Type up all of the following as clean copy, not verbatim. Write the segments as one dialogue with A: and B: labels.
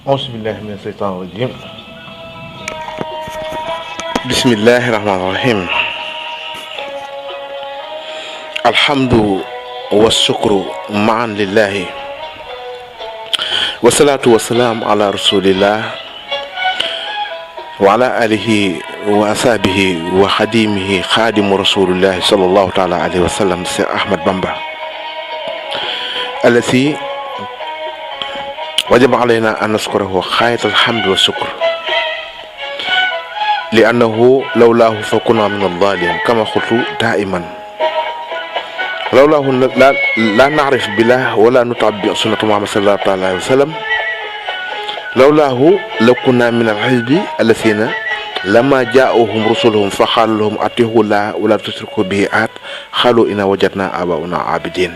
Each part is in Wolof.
A: أعوذ بالله من الشيطان الرجيم بسم الله الرحمن الرحيم الحمد والشكر معا لله والصلاة والسلام على رسول الله وعلى آله وأصحابه وخديمه خادم رسول الله صلى الله تعالى عليه وسلم سيد أحمد بامبا الذي وجب علينا أن نشكره غاية الحمد والشكر لأنه لولاه فكنا من الظالمين كما قلت دائما لولاه لا نعرف بالله ولا نتبع سنة محمد صلى الله عليه وسلم لولاه لكنا من الحزب الذين لما جاءهم رسلهم فقالوا لهم أطيعوا الله ولا تشركوا به أحد قالوا إنا وجدنا آباءنا عابدين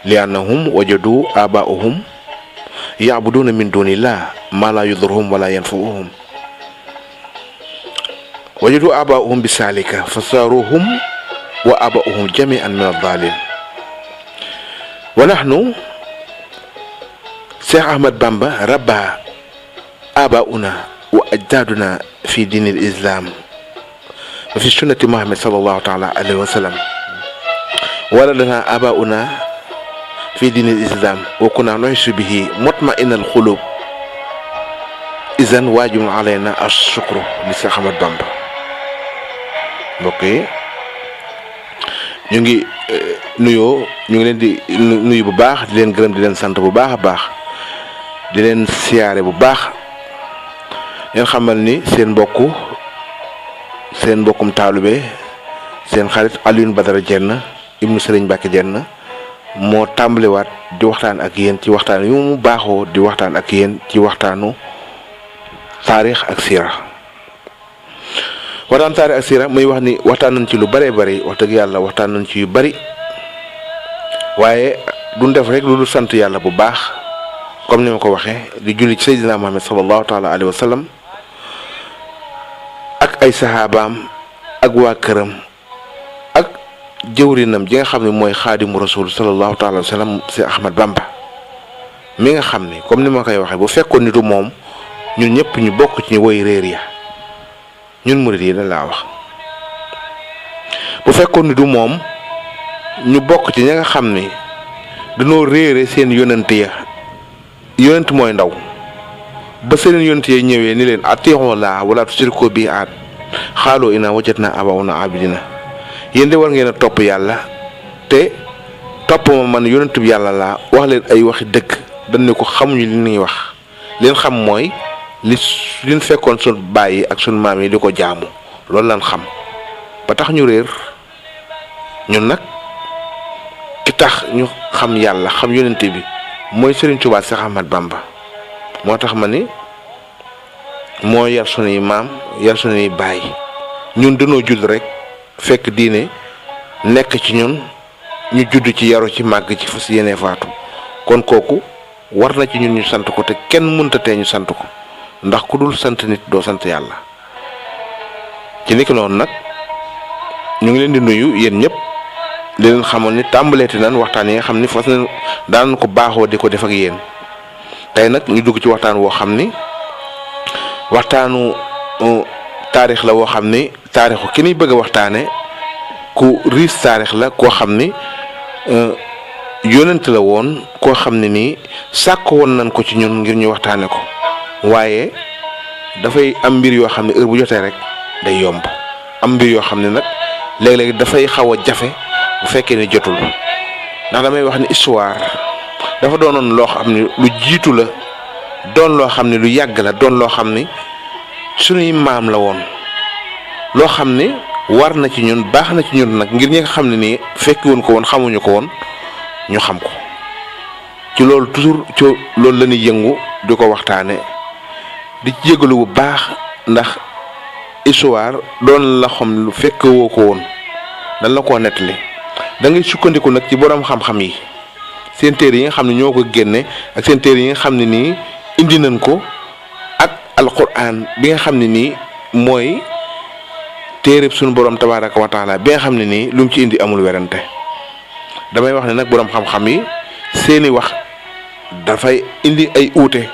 A: لأنهم وجدوا آباءهم يعبدون من دون الله ما لا يضرهم ولا ينفعهم وجدوا آباءهم بذلك فصاروهم وآباؤهم جميعا من الضالين ونحن شيخ أحمد بامبا ربى آباؤنا وأجدادنا في دين الإسلام وفي سنة محمد صلى الله تعالى عليه وسلم ولدنا آباؤنا في دين الإسلام وكنا نعيش به مطمئن القلوب إذن واجب علينا الشكر لشيخ أحمد بامبا mbokk ñu ngi nuyoo ñu ngi leen di nuyu bu baax di leen gërëm di leen sant bu baax a baax di leen siyaare bu baax leen xamal ni seen mbokkum taalube seen xarit Alioune Badara Diène ibnu Serigne Mbacké Diène moo tàmbaliwaat di waxtaan ak yéen ci waxtaan yu mu baaxoo di waxtaan ak yéen ci waxtaanu taarix ak siira waxtaan taarix ak siira muy wax ni waxtaan nañ ci lu bëree bëri wax dëgg yàlla waxtaan nañ ci yu bëri waaye duñ def rek lu dul sant yàlla bu baax comme ni ma ko waxee di julli ci Seydina Muhammad sallallahu taala alayhi wa sallam ak ay saxaabaam ak waa këram ak jëwrinam ji nga xam ne mooy xaadimu rasul sallallahu taala alayhi wa sallam si Ahmad Bamba mi nga xam ni comme ni ma koy waxee bu fekkoon ni du moom ñun ñëpp ñu bokk ci ñu woy réer ya ñun murid yi dañ laa wax bu fekkoon ni du moom ñu bokk ci ñi nga xam ni dañoo réere seen yonent ya yonent mooy ndaw ba seen yonent ya ñëwee ni leen atii'u llaaha wala tushrikuu bihi ahadan qaaluu innaa wajadnaa aabaa'anaa aabidiina yéen de war ngeen a topp yàlla te topp ma man yonent bi yàlla laa wax leen ay waxi dëgg dañ ne ko xamuñu li ñuy wax leen xam mooy liñ fekkoon sun baay yi ak sun maam yi di ko jaamu loolu lañ xam ba tax ñu réer ñun nag ki tax ñu xam yàlla xam yonent bi mooy Serigne Touba Cheikh Ahmad Bamba moo tax ma ni moo yar sunuy maam yar sunuy baay ñun dañoo judd rek fekk diine nekk ci ñun ñu judd ci yaru ci màgg ci fas yéene faatu kon kooku war na ci ñun ñu sant ko te kenn mënta tee ñu sant ko ndax ku dul sant nit doo sant yàlla ci niki noonu nag ñu ngi leen di nuyu yéen ñëpp di leen xamoon ni tàmbaleeti nan waxtaan yi nga xam ni fas na daan ko baaxoo di ko def ak yéen tey nag ñu dugg ci waxtaan woo xam ni waxtaanu taarix la woo xam ni taarixu ki ñuy bëgg a waxtaane ku riis taarix la koo xam ni yonent la woon koo xam ne nii sàkk woon nañ ko ci ñun ngir ñu waxtaane ko waaye dafay am mbir yoo xam ne heure bu jotee rek day yomb am mbir yoo xam ne nag léeg-léeg dafay xaw a jafe bu fekkee ne jotul ndax damay wax ni histoire dafa doonoon loo xam ne lu jiitu la doon loo xam ne lu yàgg la doon loo xam ni suñuy maam la woon loo xam ne war na ci ñun baax na ci ñun nag ngir ñi nga xam ne nii fekki woon ko woon xamuñu ko woon ñu xam ko ci loolu toujours ci loolu la ñuy yëngu di ko waxtaane di ci jégalu bu baax ndax histoire doon la xam lu fekk woo ko woon dañ la koo nettali da ngay sukkandiku nag ci borom xam-xam yi seen téere yi nga xam ne ñoo ko génne ak seen téere yi nga xam ne nii indi nañ ko ak alquran bi nga xam ne nii mooy téereb suñu borom tabaaraka wa taala bi nga xam ne nii lu mu ci indi amul werante damay wax ne nag borom xam-xam yi seeni wax dafay indi ay uute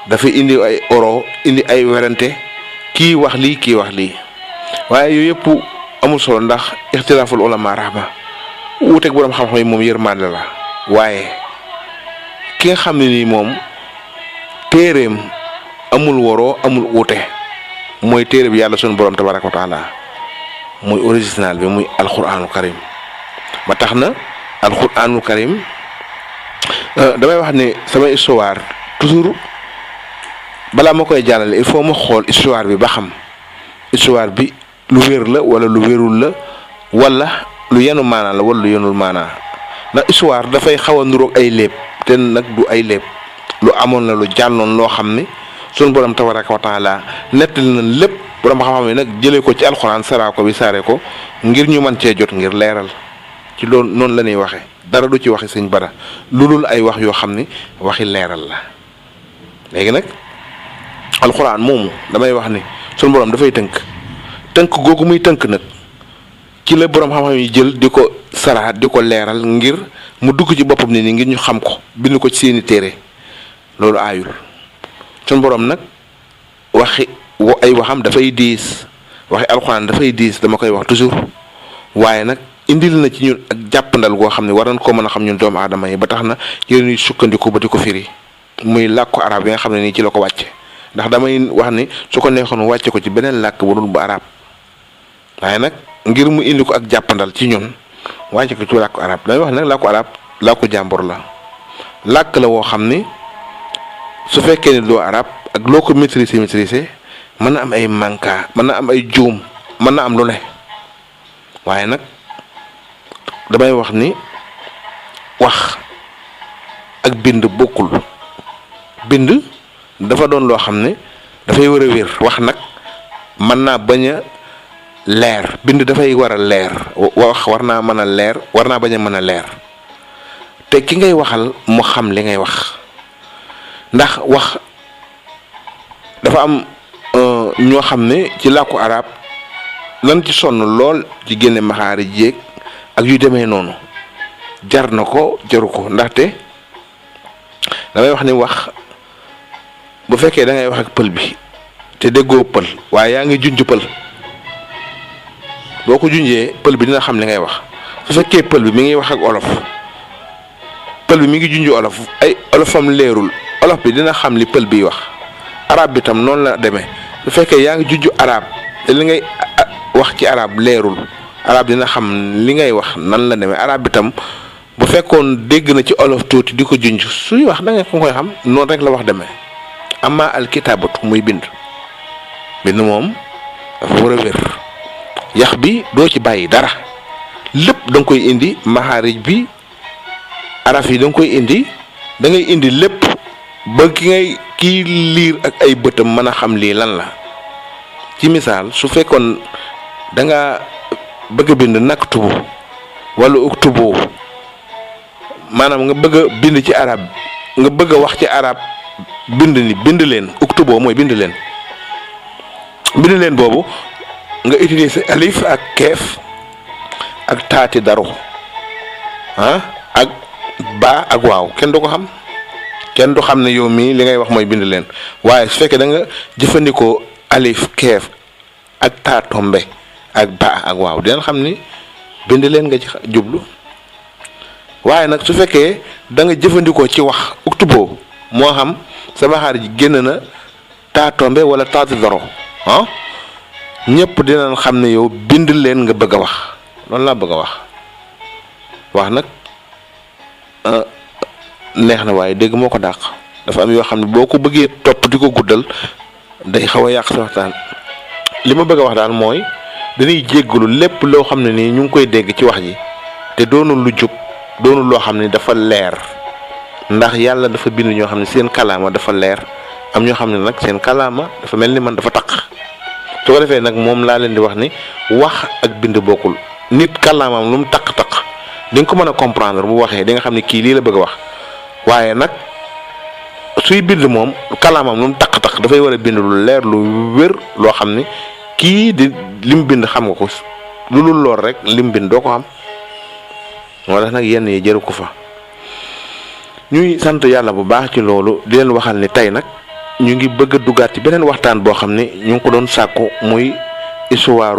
A: dafay indi ay oro indi ay werante kii wax lii kii wax lii waaye yooyu yëpp amul solo ndax ixtilaaful ulama rahma uuteeg borom xam-xam yi moom yërmande la waaye ki nga xam ne nii moom téereem amul woroo amul uute mooy téere bi yàlla sunu borom tabaraka wa taala muy original bi muy alquranul karim ba tax na alquranul karim damay wax ne sama histoire toujours balaa ma koy jàllale il faut ma xool histoire bi ba xam histoire bi lu wér la wala lu wérul la wala lu yenu maanaa la wala lu yenul maanaa ndax histoire dafay xaw a nuroog ay léeb te nag du ay léeb lu amoon la lu jàlloon loo xam ni sunu borom tabaraka wa taala nettali na lépp borom xam-xam yi nag jëlee ko ci alxuraan saraa ko bi saaree ko ngir ñu mën cee jot ngir leeral ci loolu noonu la ñuy waxee dara du ci waxi sëñ Bada lu dul ay wax yoo xam ni waxi leeral la léegi nag alxuraan moomu damay wax ni sunu borom dafay tënk googu muy tënk nag ci la borom xam-xam yi jël di ko saraat di ko leeral ngir mu dugg ci boppam ni ngir ñu xam ko bind ko ci seeni téere loolu aayul sunu borom nag ay waxam dafay diis waxi alxuraan dafay diis dama koy wax toujours waaye nag indil na ci ñun ak jàppandal goo xam ne war nañ koo mën a xam ñun doomu aadama yi ba tax na yéen ñuy sukkandiku ba di ko firi muy làkku arab yi nga xam ne nii ci la ko wàcce ndax damay wax ni su ko neexoon wàcce ko ci beneen làkk bu dul bu arab waaye nag ngir mu indi ko ak jàppandal ci ñun wàcce ko ci làkku arab damay wax nag làkku arab làkku jàmbur la làkk la woo xam ni su fekkee ne doo arab ak loo ko maîtriser mën na am ay manka mën na am ay juum mën na am lu ne waaye nag damay wax ni wax ak bind bokkul bind dafa doon loo xam ne dafay war a wér wax nag mën naa bañ a leer bind dafay war a leer wax war naa mën a leer war naa bañ a mën a leer te ki ngay waxal mu xam li ngay wax ndax wax dafa am ñoo xam ne ci làkku arab lan ci sonn lool ci génne maxaari jéeg ak yu demee noonu jar na ko jaru ko ndaxte damay wax ni wax bu fekkee da ngay wax ak pël bi te déggoo pël waaye yaa ngi junj pël boo ko junjee pël bi dina xam li ngay wax su fekkee pël bi mi ngi wax ak olof pël bi mi ngi junj olof ay olofam leerul olof bi dina xam li pël biy wax arab bi tam noonu la demee su fekkee yaa ngi junj arab te li ngay wax ci arab leerul arab dina xam li ngay wax nan la demee arab bi tam bu fekkoon dégg na ci olof tuuti di ko junj suy wax da nga ko koy xam noonu rek la wax demee amma alkitabatu muy bind moom dafa war a wér yax bi doo ci bàyyi dara lépp da nga koy indi maxaarij bi araf yi da nga koy indi da ngay indi lépp ba kii liir ak ay bëtam mën a xam lii lan la ci misaal su fekkoon da nga bëgg a bind naktubu wala uktubu maanaam nga bëgg a bind ci arab nga bëgg a wax ci arab bind leen uktubu mooy bind leen boobu nga utiliser alif ak keef ak taati daru ak ba ak waaw kenn du ko xam kenn du xam ne yow mii li ngay wax mooy bind leen waaye su fekkee da nga jëfandikoo alif keef ak taa tombe ak ba ak waaw dinañ xam ni bind leen nga ci jublu waaye nag su fekkee da nga jëfandikoo ci wax uktuboo moo xam sama xaar ji génn na taa tombe wala taati daro ñëpp dinañ xam ne yow bind leen nga bëgg a wax loolu laa bëgg a wax nag neex na waaye dégg moo ko dàq dafa am yoo xam ne boo ko bëggee topp di ko guddal day xaw a yàq sa waxtaan li ma bëgg a wax daal mooy dañuy jéggalu lépp loo xam ne nii ñu ngi koy dégg ci wax ji te doonul lu jub doonul loo xam ne dafa leer ndax yàlla dafa bind ñoo xam ne seen kalaama dafa leer am ñoo xam ne nag seen kalaama dafa mel ni man dafa taq su ko defee nag moom laa leen di wax ni wax ak bind bokkul nit kalaamaam lu mu taq-taq di nga ko mën a comprendre bu waxee di nga xam ne kii lii la bëgg a wax waaye nag suy bind moom kalaamam lu mu taq-taq dafay war a bind lu leer lu wér loo xam ni kii di lim bind xam nga ko lu dul lool rek lim bind doo ko xam moo tax nag yenn yi jëru ko fa ñuy sant yàlla bu baax ci loolu di leen waxal ni tey nag ñu ngi bëgg a duggaat ci beneen waxtaan boo xam ne ñu ngi ko doon sàkku muy histoire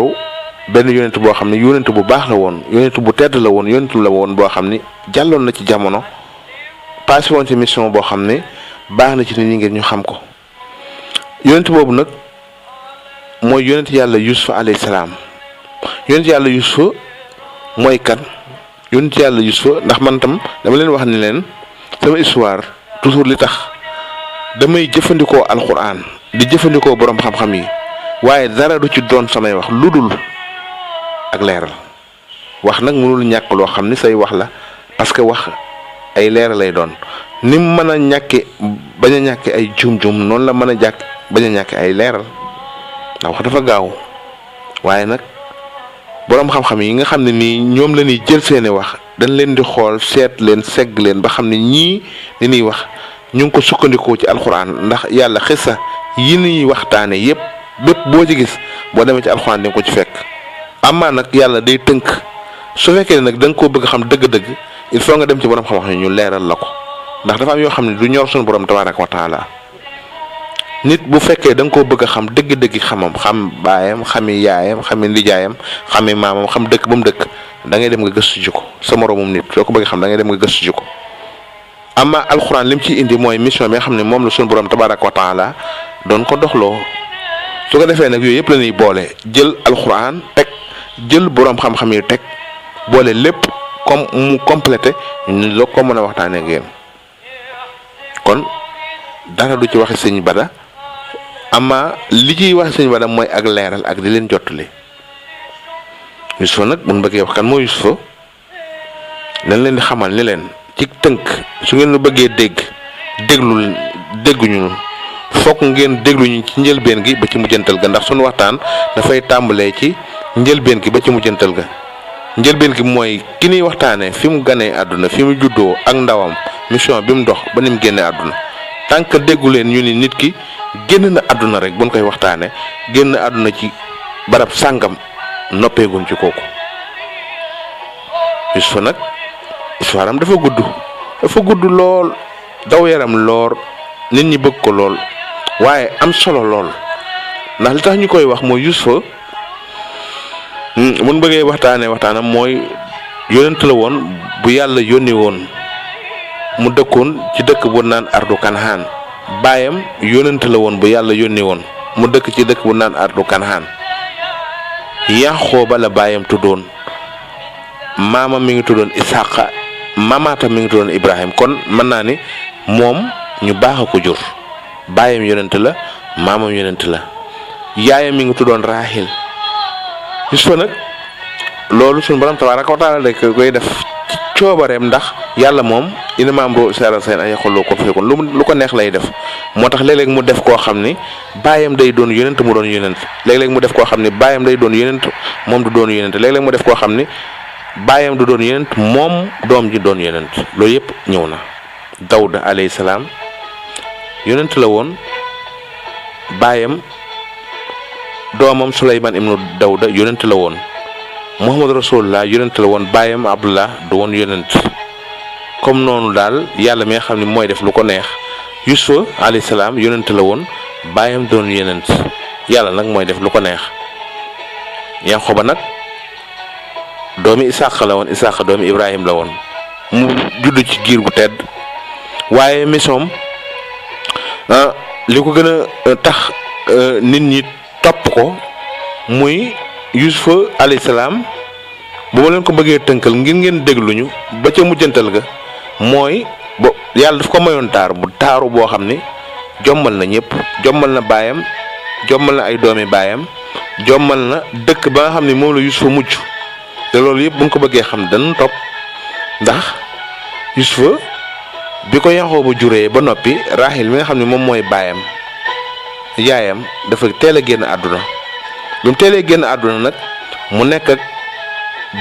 A: benn yonent boo xam ne yonent bu baax la woon yonent bu tedd la woon yonent la woon boo xam ni jàlloon na ci jamono passé woon ci mission boo xam ne baax na ci nit ñi ngeen ñu xam ko yonent boobu nag mooy yonent yàlla Yuusufa alayhi salaam yonent yàlla Yuusufa mooy kan yonent yàlla Yuusufa ndax man tam dama leen wax ni leen sama histoire toujours li tax damay jëfandikoo alxuraan di jëfandikoo borom xam-xam yi waaye dara du ci doon samay wax lu dul ak leeral wax nag mënul ñàkk loo xam ni say wax la parce que wax ay leeral lay doon ni mu mën a ñàkke bañ a ñàkke ay jum-jum noonu la mën a jàkk bañ a ñàkke ay leeral ndax wax dafa gaaw waaye nag boroom xam-xam yi nga xam ne nii ñoom la ñuy jël seeni wax dañ leen di xool seet leen segg leen ba xam ne ñii li ñuy wax ñu ngi ko sukkandikoo ci alxuraan ndax yàlla xissa yi ñuy waxtaane yépp bépp boo ci gis boo demee ci alxuraan di nga ko ci fekk amaa nag yàlla day tënk su fekkee ne nag da nga koo bëgg xam dëgg-dëgg il faut nga dem ci borom xam-xam ñu leeral la ko ndax dafa am yoo xam ne du ñor suñu borom tabaaraka wa taala nit bu fekkee da nga koo bëgg a xam dëgg-dëgg xamam xam baayam xami yaayam xami nijaayam xami maamam xam dëkk ba mu dëkk da ngay dem nga gëstu ji ko sa moromum nit soo ko bëgg xam da ngay dem nga gëstu ji ko amaa alxuraan lim ciy indi mooy mission bi nga xam ne moom la suñu borom tabaaraka wa taala doon ko doxloo su ko defee nag yooyu yëpp la ñuy boole jël alxuraan teg jël borom xam-xam yi teg boole lépp comme mu complété ñu la ko mën a waxtaanee ak yéen kon dara du ci waxi sëñ Bada ama li ciy waxi sëñ Bada mooy ak leeral ak di leen jottali Yuusufa nag bu ñu bëggee wax kan mooy Yuusufa dañ leen di xamal ni leen ci tënk su ngeen lu bëggee dégguñu fokk ngeen dégluñu ci njëlbeen gi ba ci mujjantal ga ndax suñu waxtaan dafay tàmbalee ci njëlbeen gi ba ci mujjantal ga njëlbeen gi mooy ki ñuy waxtaanee fi mu ganee àdduna fi mu juddoo ak ndawam mission bi mu dox ba ni mu génnee àdduna tant que déggu leen ñu ni nit ki génn na àdduna rek buñ koy waxtaanee génn àdduna ci barab sàngam noppeeguñ ci kooku Yuusufa nag histoire am dafa gudd lool daw yaram lool nit ñi bëgg ko lool waaye am solo lool ndax li tax ñu koy wax mooy Yuusufa mun bëggee waxtaanam mooy yonent la woon bu yàlla yónni woon mu dëkkoon ci dëkk bu naan ardu kanhaan baayam yonent la woon bu yàlla yónni woon mu dëkk ci dëkk bu naan ardu kanhaan Yaxooba la baayam tuddoon maamam mi ngi tuddoon Isaaqa mamaatam mi ngi tuddoon Ibrahim kon mën naa ni moom ñu baax a ko jur baayam yonent la maamam yonent la yaayam mi ngi tuddoon Raahil Yuusufa nag loolu suñu borom tabaaraka wa taala rek koy def ci coobareem ndax yàlla moom innamaa amruhu izaa araada shay'an an yaquula lahu kun fayakun lu ko neex lay def moo tax léeg-léeg mu def koo xam ni baayam day doon yonent mu doon yonent léeg-léeg mu def koo xam ni baayam day doon yonent moom du doon yonent léeg-léeg mu def koo xam ni baayam du doon yonent moom doom ji doon yonent loolu yëpp ñëw na. Dawda alayhi salaam yonent la woon baayam doomam Suleymaan ibnu Dawda yonent la woon Muhammad Rasulullah yonent la woon baayam Abdullah du woon yonent comme noonu daal yàlla mi nga xam ne mooy def lu ko neex Yuusufa alayhi salaam yonent la woon baayam doon yonent yàlla nag mooy def lu ko neex Yaxooba nag doomi Isaaqa la woon Isaaqa doomi Ibrahim la woon mu judd ci giir gu tedd waaye misoom li ko gën a tax nit ñi topp ko muy Yuusufa alayhi salaam bu ma leen ko bëggee tënkal ngir ngeen dégluñu ba ca mujjantal ga mooy yàlla daf ko mayoon taaru boo xam ni jommal na ñëpp jommal na baayam jommal na ay doomi baayam jommal na dëkk ba nga xam ne moom la Yuusufa mujj te loolu yëpp bu ñu ko bëggee xam dañu topp ndax Yuusufa bi ko Yaxooba juree ba noppi Raahil mi nga xam ne moom mooy baayam yaayam dafa teel a génn àdduna bi mu teelee génn àdduna nag mu nekk ak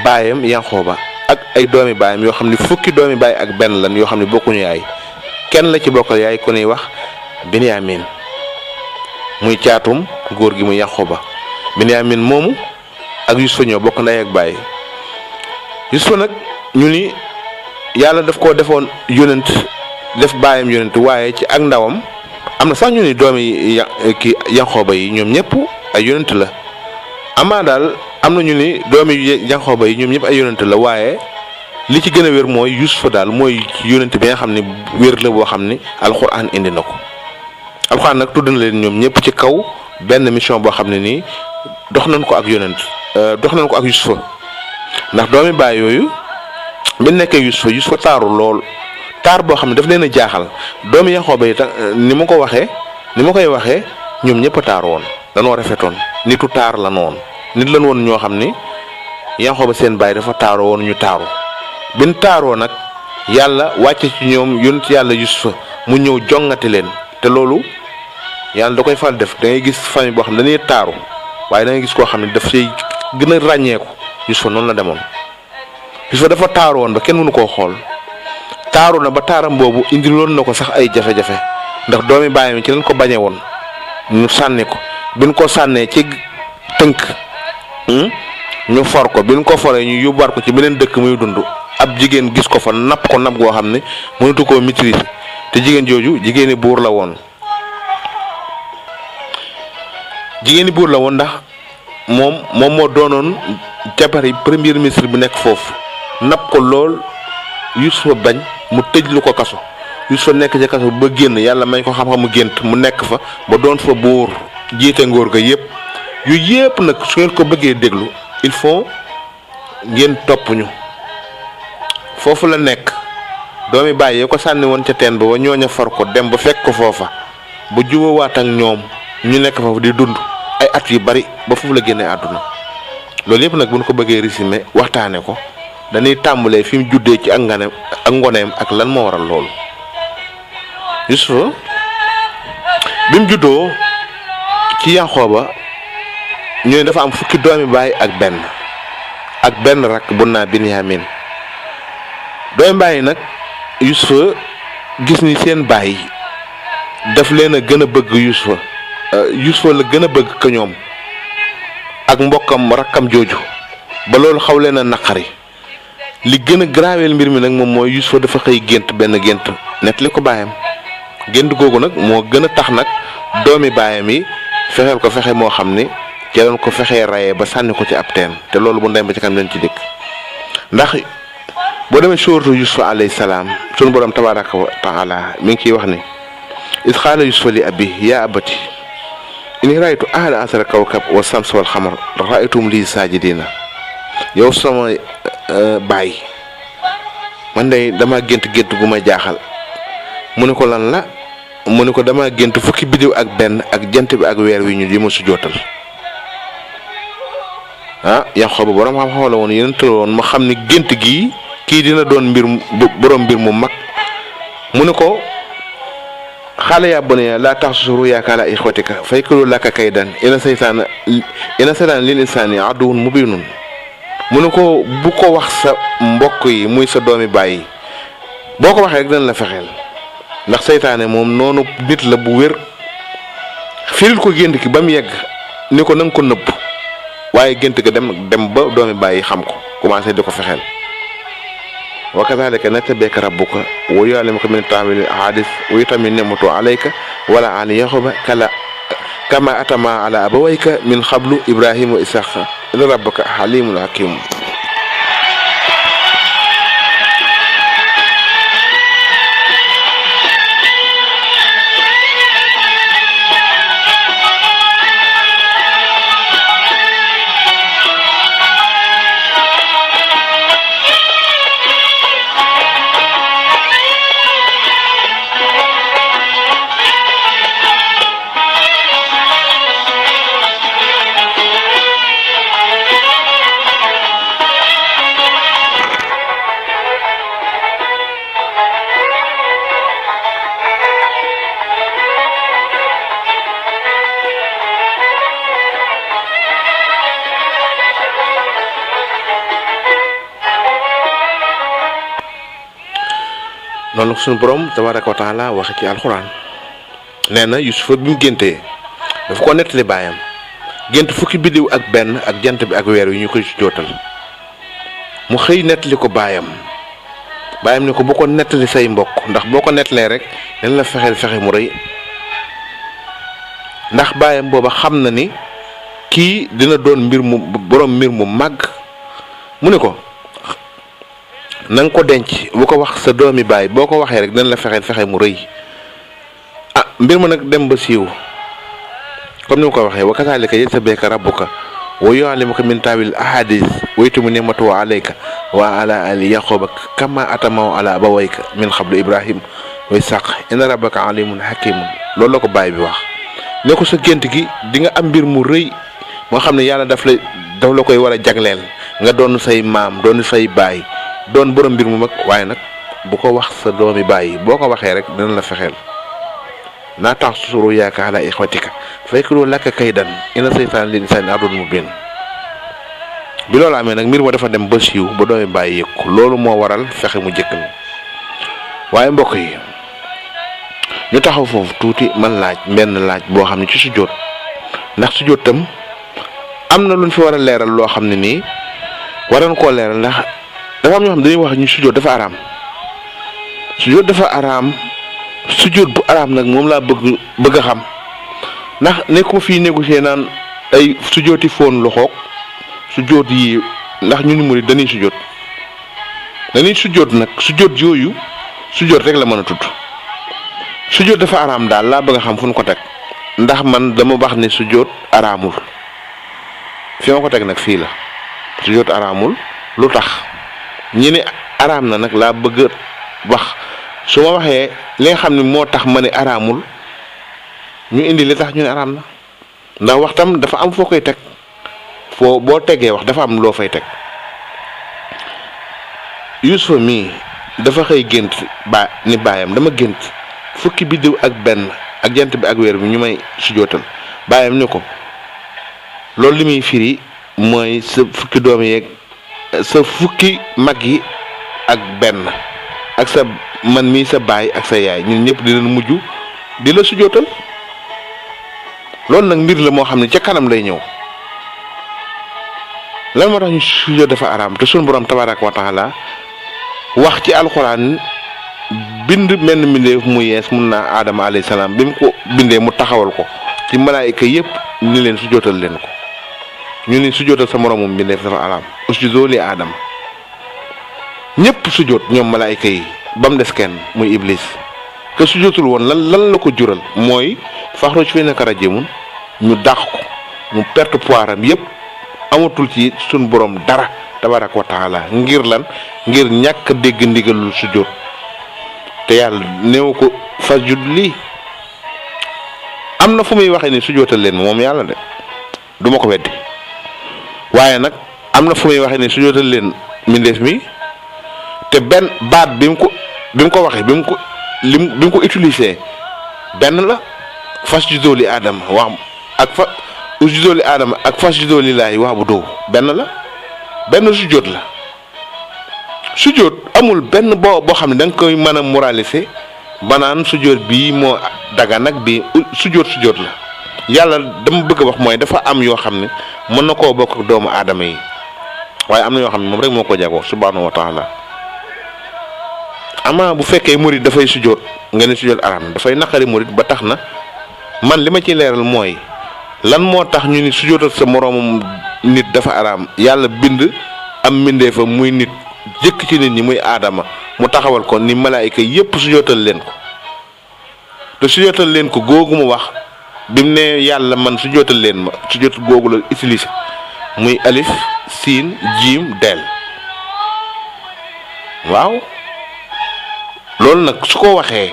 A: baayam Yaxooba ak ay doomi baayam yoo xam ne fukki doomi baay ak benn lan yoo xam ne bokkuñu yaay kenn la ci bokkal yaay ku ñuy wax Binyamin muy caatum góor gi muy Yaxooba Binyamin moomu ak Yuusufa ñoo bokk ndey ak baay Yuusufa nag ñu ni yàlla daf koo defoon yonent def baayam yonent waaye ci ak ndawam am na sax ñu ni doomi ki Yanqooba yi ñoom ñëpp ay yonent la amaa daal am na ñu ni doomi Yanqooba yi ñoom ñëpp ay yonent la waaye li ci gën a wér mooy Yuusufa daal mooy yonent bi nga xam ne wér la boo xam ni alxuraan indi na ko alxuraan nag tudd na leen ñoom ñëpp ci kaw benn mission boo xam ne nii dox nañ ko ak yonent dox nañ ko ak Yuusufa ndax doomi baay yooyu bi nekkee Yuusufa taaru lool taar boo xam ne daf leen a jaaxal doomi Yanqooba yi ni ma koy waxee ñoom ñëpp a taar woon danoo rafetoon nitu taar la noonu nit lan woon ñoo xam ni Yanqooba seen baay dafa taaroo woon ñu taaru bin taaroo nag yàlla wàcce ci ñoom yonent yàlla Yuusufa mu ñëw jongati leen te loolu yàlla da koy fal def da ngay gis famille boo xam ne dañuy taaru waaye da ngay gis koo xam ne daf say gën a ràññeeku Yuusufa noonu la demoon Yuusufa dafa taaru woon ba kenn mënu koo xool taaru na ba taaram boobu indiloon na ko sax ay jafe-jafe ndax doomi baayam ci lañ ko bañe woon ñu sànni ko biñ ko sànnee ci tënk ñu for ko biñ ko foree ñu yóbbuwaat ko ci beneen dëkk muy dund ab jigéen gis ko fa napp ko napp goo xam ne mënatu koo maîtriser te jigéen jooju jigéeni buur la woon ndax moom moo doonoon jabari premier ministre bi nekk foofu napp ko lool Yuusufa bañ mu tëj lu ko kaso Yuusufa nekk ca kaso ba génn yàlla may ko xam-xam mu gént mu nekk fa ba doon fa buur jiite ngóor ga yëpp yooyu yëpp nag su ngeen ko bëggee déglu il faut ngeen topp ñu foofu la nekk doomi bàyyi ko sànni woon ca teen ba wa ñooña far ko dem ba fekk ko foofa ba jubawaat ak ñoom ñu nekk foofu di dund ay at yu bari ba foofu la génnee àdduna loolu yëpp nag bu ñu ko bëggee résumé waxtaane ko dañuy tàmbalee fi mu juddee ci ak ngoneem ak lan moo waral loolu Yuusufa bi mu juddoo ci Yanqooba ñooy dafa am fukki doomi baay ak benn rakk bu naa Binyamin doomi baay nag Yuusufa gis ni seen baay daf leen a gën a bëgg Yuusufa la gën a bëgg ka ñoom ak mbokkam rakkam jooju ba loolu xaw leen a naqari li gën a garaaweel mbir mi nag moom mooy Yuusufa dafa xëy gént benn gént nettali ko baayam gént googu nag moo gën a tax nag doomi baayam yi fexeel ko fexe moo xam ni ci doon ko fexee rayee ba sànni ko ci ab teen te loolu bu ndem ba ci kanam leen ci dikk ndax boo demee suuratu Yuusufa alayhi salaam sunu borom tabaaraka wa taala mi ngi ciy wax ni is qaala Yuusufa li abiihi yaa abati inni raaytu ahada ashara kawkab wa samsa wal xamar raaytuhum lii saajidiina yow sama baay man de dama gént gu ma jaaxal mu ne ko lan la mu ne ko dama gént fukki biddiw ak benn ak jant bi ak weer wi ñu di ma sujootal Yanqooba borom xam-xam la woon yonent la woon ma xam ne gént gii kii dina doon borom mbir mu mag mu ne ko xaala yaa bunayya laa taxsus ru'yaaka alaa ixwatika fayakiidu laka kaydan inna seytaana lil insaani aduwwun mubiinun mu ne ko bu ko wax sa mbokk yi muy sa doomi baay yi boo ko waxee rek dana la fexeel ndax seytaane moom noonu nit la bu wér firil ko gént ki ba mu yegg ni ko nanga ko nëbb waaye gént ga dem ba doomi baay yi xam ko commencé di ko fexeel wa kazaalika najtabika rabbuka wa yu'allimuka min ta'wiilil ahaadiis wa yutimmu ni'matahu alayka wa ala aali Yaquuba kamaa atammahaa alaa abawayka min qablu Ibraahiima wa Isxaaqa inna rabbaka haliimun hakiim. noonu suñu borom tabaaraka wa taala waxe ci alxuraan nee na Yuusufa bi mu géntee dafa ko nettali baayam gént fukki biddiw ak benn ak jant bi ak weer wi ñu koy jootal mu xëy nettali ko baayam bàyyam ne ko bu ko nettali say mbokk ndax boo ko nettalee rek dañ la fexeel fexe mu rëy ndax bàyyam booba xam na ni kii dina doon borom mbir mu màgg mu ne ko na nga ko denc bu ko wax sa doomi baay boo ko waxee rek dañ la fexeel fexe mu rëy mbir ma nag dem ba siiw comme ni ma ko waxee wa kazaalika yajtabiika rabbuka wa yu'allimuka min taawil ahadis wa yutimmu ni'matahu alayka wa ala ali yaquba kama atamahu ala abawayka min qablu ibrahim wa isaq inna rabbaka alimun hakimun loolu la ko baay bi wax ne ko sa gént gi di nga am mbir mu rëy moo xam ne yàlla daf la koy war a jagleel nga doon say maam doon say baay doon borom mbir mu mag waaye nag bu ko wax sa doomi baay boo ko waxee rek dina la fexeel naa tax susuru yaaka ala ixwatika faykidu laka kaydan inna seytaan lil insaani aduwwun mubiin bi loolu amee nag mbir ma dafa dem ba siiw ba doomi bàyyi yëg ko loolu moo waral fexe mu jëkk mi waaye mbokk yi ñu taxaw foofu tuuti man laaj benn laaj boo xam ne ci sujjóot ndax sujjóot tam am na luñ fi war a leeral loo xam ne nii waroon koo leeral ndax dafa am ñoo xam dañuy wax ñu sujjóot dafa araam sujjóot bu araam nag moom laa bëgg a xam ndax nekkuma fii négocier naan ay sujjóoti foon loxoog sujjóot yi ndax ñu ni murid dañuy sujjóot nag sujjóot yooyu sujjóot rek la mën a tudd sujjóot dafa araam daal laa bëgg a xam fu ñu ko teg ndax man dama wax ne sujjóot araamul fi ma ko teg nag fii la sujjóot araamul lu tax ñi ne araam na nag laa bëgg wax su ma waxee li nga xam ne moo tax ma ne araamul ñu indi li tax ñu ne araam na ndax waxtam dafa am foo koy teg boo tegee wax dafa am loo fay teg Yuusufa mii dafa xëy gént ni baayam dama gént fukki biddiw ak benn ak jant bi ak weer bi ñu may sujjóotal baayam ni ko loolu li muy firi mooy sa fukki doom yeeg sa fukki mag yi ak benn ak sa man mii sa baay ak sa yaay ñun ñëpp dinañ mujj di la sujjóotal loolu nag mbir la moo xam ne ca kanam lay ñëw lan moo tax ñu sujjóot dafa araam te sunu borom tabaaraka wa taala wax ci alxuraan bind menn mbindeef mu yees mun naa aadama alayhi salaam bi mu ko bindee mu taxawal ko ci malaayika yëpp ni leen sujjóotal leen ko ñu ni sujjóotal sa moromum mbindeef dafa araam usjudu li aadama ñëpp sujjóot ñoom malaayika yi ba mu des kenn muy iblis te sujjóotul woon lan la ko jural mooy faxruj fi innaka rajiimun ñu dàq ko mu perte pouvoiram yëpp amatul ci suñ borom dara tabaaraka wa taala ngir lan ngir ñàkk dégg ndigalul sujjóot te yàlla néew ko fasjud lii am na fu muy waxee ni sujjóotal leen moom yàlla de duma ko weddi waaye nag am na fu muy waxee ni sujjóotal leen mbindeef mi te benn baat bi mu ko waxee bi mu ko utilisé benn la fasjudu li aadama wax ak usjudu li aadama ak fasjudu lillaahi wa'budu benn la benn sujjóot la sujjóot amul benn boo xam ne da nga koy mën a moraliser banaan sujjóot bii moo dagan nag bii sujjóot la yàlla dama bëgg a wax mooy dafa am yoo xam ne mën na koo bokk ak doomu aadama yi waaye am na yoo xam ne moom rek moo ko jagoo subhaanahu wa taala ama bu fekkee murid dafay sujjóot nga ne sujjóot araam dafay naqari murid ba tax na man li ma ciy leeral mooy lan moo tax ñu ni sujjóotal sa moroomum nit dafa araam yàlla bind am mbindeefa muy nit jëkk ci nit ñi muy aadama mu taxawal ko ni malaayika yépp sujjóotal leen ko te sujjóotal leen ko googu mu wax bi mu ne yàlla man sujjóotal leen ma sujjóot googu la utilisé muy alif siin jiim del waaw loolu nag su ko waxee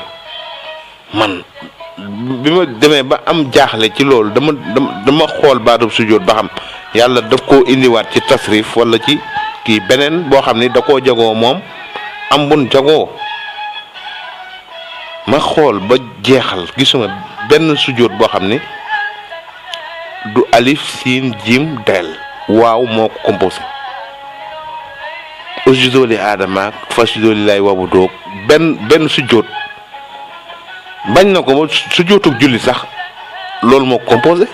A: man bi ma demee ba am jaaxle ci loolu dama xool baatub sujjóot ba xam yàlla daf koo indiwaat ci tasrif wala ci kii beneen boo xam ni da koo jagoo moom am bun jagoo ma xool ba jeexal gisuma benn sujjóot boo xam ni du alif siin jim del waaw moo ko composé usjudu li aadama fasjudu lillaahi wa'budu benn sujjóot bañ na ko ba sujjóotug julli sax loolu moo composé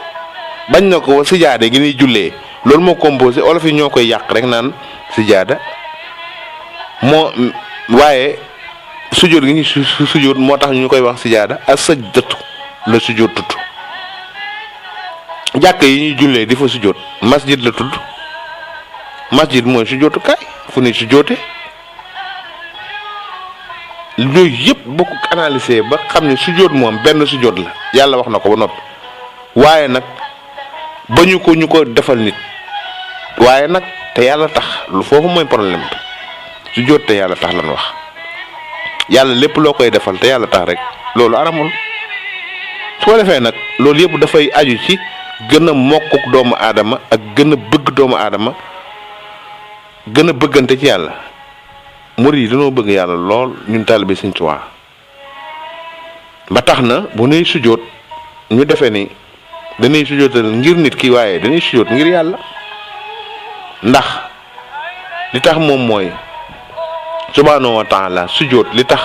A: bañ na ko ba sijaada gi ñuy jullee loolu moo composé olof yi ñoo koy yàq rek naan sijaada waaye sujjóot gi ñu sujjóot moo tax ñu koy wax sijaada ak sajdatu la sujjóot tudd. jàkk yi ñuy jullee di fa sujjóot masjid la tudd masjid mooy sujjóotu kaay fu ñuy sujjóote. yooyu yëpp boo ko analysé ba xam ne sujjóot moom benn sujjóot la yàlla wax na ko ba noppi waaye nag ba ñu ko defal nit waaye nag te yàlla tax lu foofu mooy problème bi sujjóot te yàlla tax lan wax yàlla lépp loo koy defal te yàlla tax rek loolu aramul su ko defee nag loolu yëpp dafay aju ci gën a mokkuk doomu aadama ak gën a bëgg doomu aadama gën a bëggante ci yàlla. murid yi dañoo bëgg yàlla lool ñun taalibe Sëñ Tuubaa ba tax na bu nuy sujjóot ñu defee ni dañuy sujjóotal ngir nit ki waaye dañuy sujjóot ngir yàlla ndax li tax moom mooy subhaanahu wa taala sujjóot li tax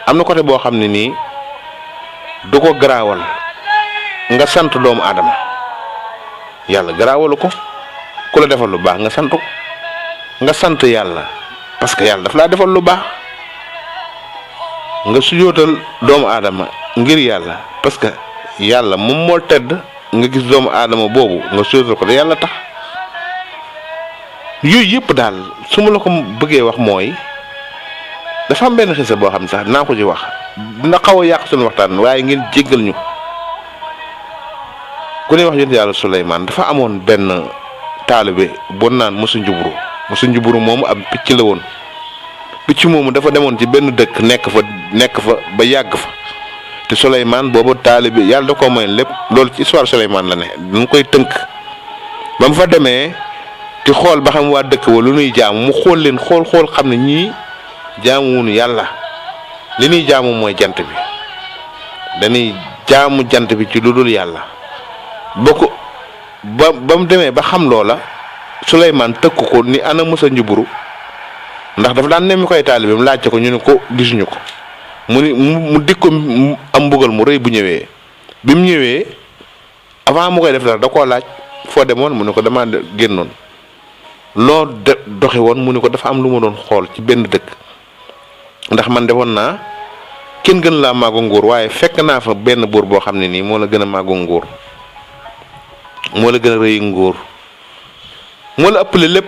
A: am na côté boo xam ne nii du ko garaawal nga sant doomu aadama yàlla garaawalu ko ku la defal lu baax nga sant ko nga sant yàlla parce que yàlla daf laa defal lu baax nga sujjóotal doomu aadama ngir yàlla parce que yàlla moom moo tedd nga gis doomu aadama boobu nga sujjóotal ko te yàlla tax yooyu yëpp daal su ma la ko bëggee wax mooy dafa am benn xisa boo xam ne sax dinaa ko ci wax dina xaw a yàq suñu waxtaan waaye ngeen jéggal ñu ku ne wax yonent yàlla Suleymaan dafa amoon benn taalibe bon naan Musu Njuburu moomu ab picc la woon picc moomu dafa demoon ci benn dëkk nekk fa ba yàgg fa te Suleymaan boobu taalibe yàlla da koo may lépp loolu ci histoire Suleymaan la ne dañ koy tënk ba mu fa demee di xool ba xam waa dëkk wa lu nuy jaamu mu xool leen xool xam ne ñii jaamuwuñu yàlla li ñuy jaamu mooy jant bi dañuy jaamu jant bi ci lu dul yàlla ba mu demee ba xam loola Suleymaan tëkku ko ni ana Musa Njuburu ndax dafa daan nemmi koy taalibeem laajte ko ñu ne ko gisuñu ko mu dik ko am mbugal mu rëy bu ñëwee bi mu ñëwee avant mu koy def dara da koo laaj foo demoon mu ne ko dama génnoon loo doxe woon mu ne ko dafa am lu ma doon xool ci benn dëkk ndax man defoon naa kenn gën laa màggu nguur waaye fekk naa fa benn buur boo xam ne nii moo la gën a màggu nguur moo la gën a rëy nguur moo la ëppale lépp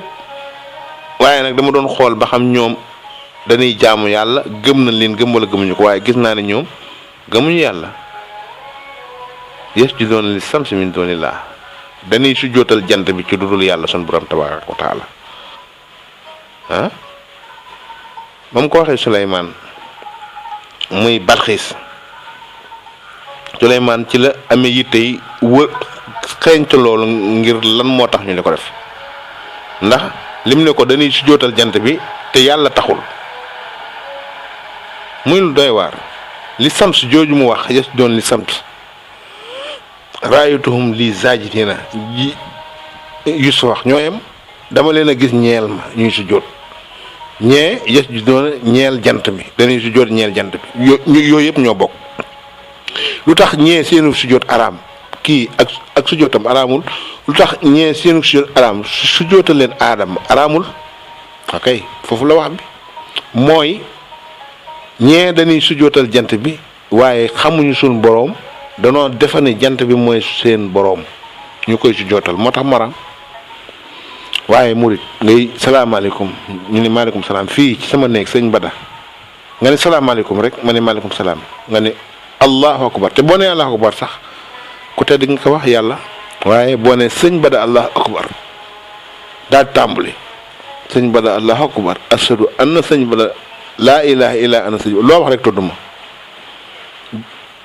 A: waaye nag dama doon xool ba xam ñoom dañuy jaamu yàlla gëm nañ leen gëm wala gëmuñu ko waaye gis naa ne ñoom gëmuñu yàlla yasjuduuna li samsi min duunillah dañuy sujjóotal jant bi ci dudul yàlla sun borom tabaaraka wa taala ba mu ko waxee Suleymaan muy Balxiis Suleymaan ci la amee yitte yi xeeñtu loolu ngir lan moo tax ñu ne ko def ndax lim ne ko dañuy sujjóotal jant bi te yàlla taxul muy lu doy waar li sams jooju mu wax yes doon li sams raayatuhum li zaajitina yi Yuusuf wax ñoo yem dama leen a gis ñeel ma ñuy sujjóot ñee yes ju doon ñeel jant bi dañuy sujjóot ñeel jant bi yooyu yëpp ñoo bokk lu tax ñee seenu sujjóot araam kii ak sujjóotam araamul lu tax ñee seenu sujjóot araam sujjóotal leen aadama araamul ok foofu la wax bi mooy ñee dañuy sujjóotal jant bi waaye xamuñu suñ boroom danoo defa ne jant bi mooy seen boroom ñu koy sujjóotal moo tax maram waaye murit ngay salaamaaleykum ñu ne maaleykum salaam fii ci sama néeg sëñ Bada nga ne salaamaaleykum rek ma ne maaleykum salaam nga ne allahu akbar te boo nee allahu akbar sax ku tedd nga ko wax yàlla waaye boo nee sëñ Bada allahu akbar daal tàmbali sëñ Bada allahu akbar ashadu anna sëñ Bada laa ilaha illa ana sëñ loo wax rek tudd ma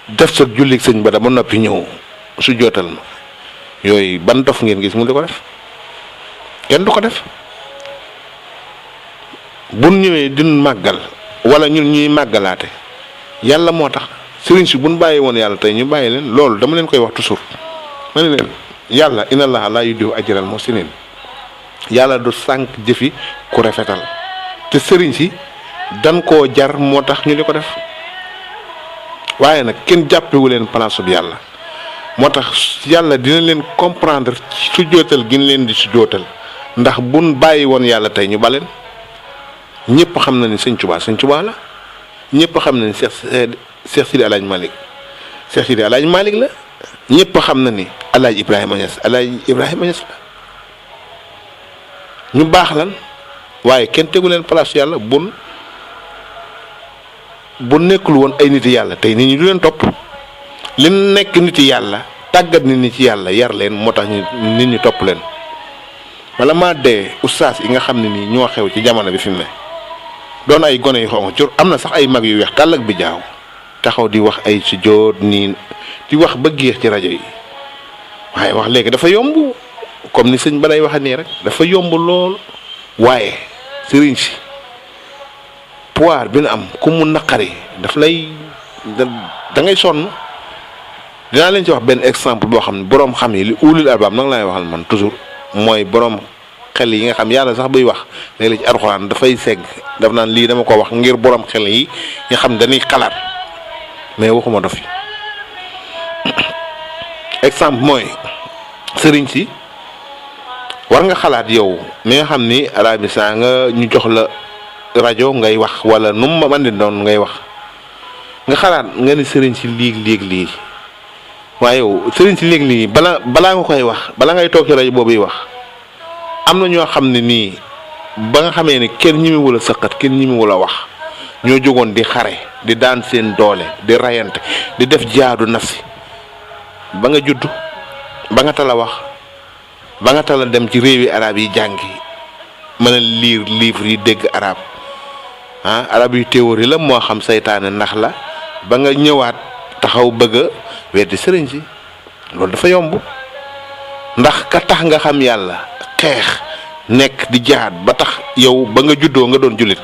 A: def sa jullik sëñ Bada ba noppi ñëw su jootal ma yooyu ban dof ngeen gis mu di ko def kenn du ko def buñ ñëwee din màggal wala ñun ñuy màggalaate yàlla moo tax sëriñ si buñ bàyyi woon yàlla tey ñu bàyyi leen loolu dama leen koy wax toujours ma ne leen yàlla inna allaha laa yudii'u ajral muhsinin yàlla du sànq jëfi ku rafetal te sëriñ si dan koo jar moo tax ñu di ko def waaye nag kenn jàppewu leen place bi yàlla moo tax yàlla dina leen comprendre ci sujjóotal gi ñu leen di sujjóotal ndax buñ bàyyi woon yàlla tey ñu baleen ñëpp xam na ni sëñ Tuubaa la ñëpp xam na ni Cheikh Sidi Alaaji Malick Cheikh Sidi Alaaji Malick la ñëpp xam na ni Alaaji Ibrahima Niass la ñu baax lan waaye kenn tegu leen place yàlla bu nekkul woon ay nit yàlla tey nit ñi du leen topp li nekk nit yàlla tàggat nit ñi ci yàlla yar leen moo tax nit ñi topp leen wala maa dee ustaas yi nga xam ne nii ñoo xew ci jamono bi fi mu ne doon ay gone yu xonq cur am na sax ay mag yu weex tàll ak bi jaaw taxaw di wax ay sujjóot nii di wax ba géex ci rajo yi waaye wax léegi dafa yomb comme ni sëñ ba lay waxe nii rek dafa yomb lool waaye sëriñ si pouvoir bi na am ku mu naqari daf lay da ngay sonn. dinaa leen ci wax benn exemple boo xam ne boroom xam yi li ulul albaab nag laay waxal man toujours mooy boroom xel yi nga xam yàlla sax buy wax léeg-léeg ci alxuraan dafay segg daf naan lii dama ko wax ngir boroom xel yi nga xam dañuy xalaat mais waxuma dof yi exemple mooy sëriñ si war nga xalaat yow mi nga xam ni arabi saa nga ñu jox la rajo ngay wax wala nu mu mën di doon ngay wax nga xalaat nga ni sëriñ si lii waaye yow sëriñ si léegi balaa nga koy wax bala ngay toog ci rajo boobu wax am na ñoo xam ne nii ba nga xamee ne kenn ñi mu wula sëqat kenn ñi mu wula wax ñoo jógoon di xare di daan seen doole di rayante di def jaadu nafsi ba nga judd ba nga tala wax ba nga tala dem ci réewi arab yi jàngi mën a lire livre yi dégg arab arab yu théorie la moo xam saytaane ndax la ba nga ñëwaat taxaw bëgg a weddi sëriñ si loolu dafa yomb ndax ka tax nga xam yàlla xeex nekk di jaat ba tax yow ba nga juddoo nga doon jullit